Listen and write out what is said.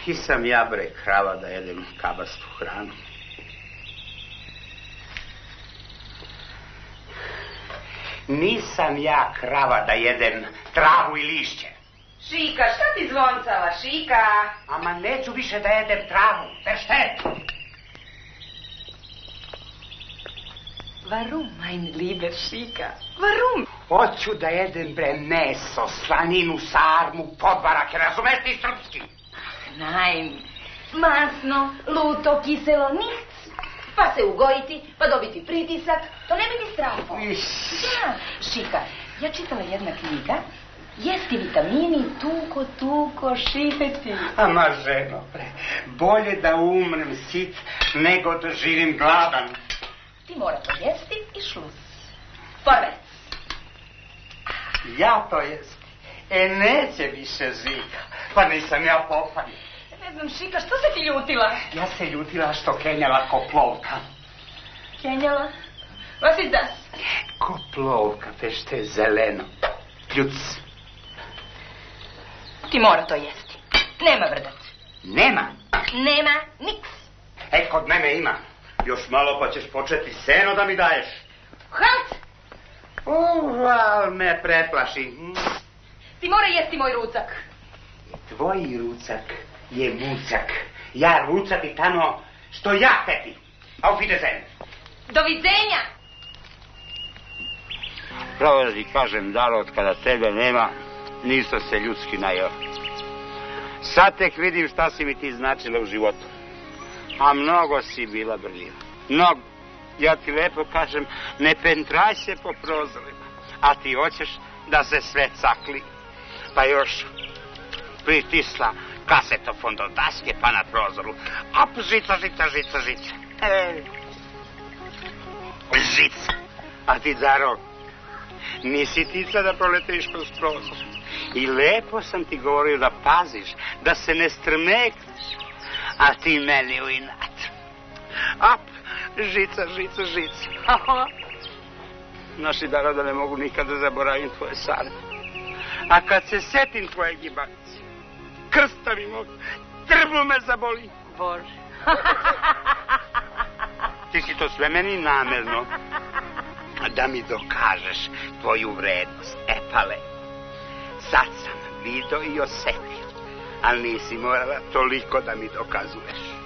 Nisam ja, bre, krava da jedem kabastu hranu. Nisam ja krava da jedem travu i lišće. Šika, šta ti zvoncava, Šika? Ama neću više da jedem travu, versteht? Warum, mein lieber Šika? Warum? Hoću da jedem, bre, meso, slaninu, sarmu, podvarake, razumeš ti srpski? Nein, masno, luto, kiselo, nichts. Pa se ugojiti, pa dobiti pritisak, to ne bi ti strafo. Ja, Šika, ja čitala jedna knjiga, jesti vitamini, tuko, šipeti. Ama, ženo, bre, bolje da umrem sit nego da živim gladan. Ti mora to jesti i šlus. Vorwärts. Ja to jesti. Neće više Žika. Pa nisam ja popanj. Ne znam, Šika, što se ti ljutila? Ja se ljutila što kenjala ko plovka. Kenjala? Was ist das? Ko plovka, te što je zeleno. Pljuc. Ti mora to jesti. Nema vrdac. Nema. Nema niks. Kod mene ima. Još malo pa ćeš početi seno da mi daješ. Halt! Al me preplaši. Ti mora jesti moj rucak. Tvoj rucak je mucak. Ja rucati tamo što ja teti. Auf Wiedersehen. Doviđenja! Pravo da ti kažem, Daro, od kada tebe nema, nisam se ljudski najeo. Sad tek vidim šta si mi ti značila u životu. A mnogo si bila brljiva. Mnogo. Ja ti lepo kažem, ne pentraj se po prozorima. A ti hoćeš da se sve cakli. Pa još pritisla kasetofon do daske pa na prozoru. A žica. Žica. A ti, Daro, nisi tica da proletiš kroz prozor. I lepo sam ti govorio da paziš, da se ne strmekneš. A ti meni u inat. Ap, žica. Naši, Daro, da ne mogu nikada zaboravim tvoje sane. A kad se setim tvoje gibavice, krstavi mog, trbu me zaboli. Bože. Ti si to sve meni namerno. Da mi dokažeš tvoju vrednost. Pale, sad sam vidio i osetio, ali nisi morala toliko da mi dokazuješ.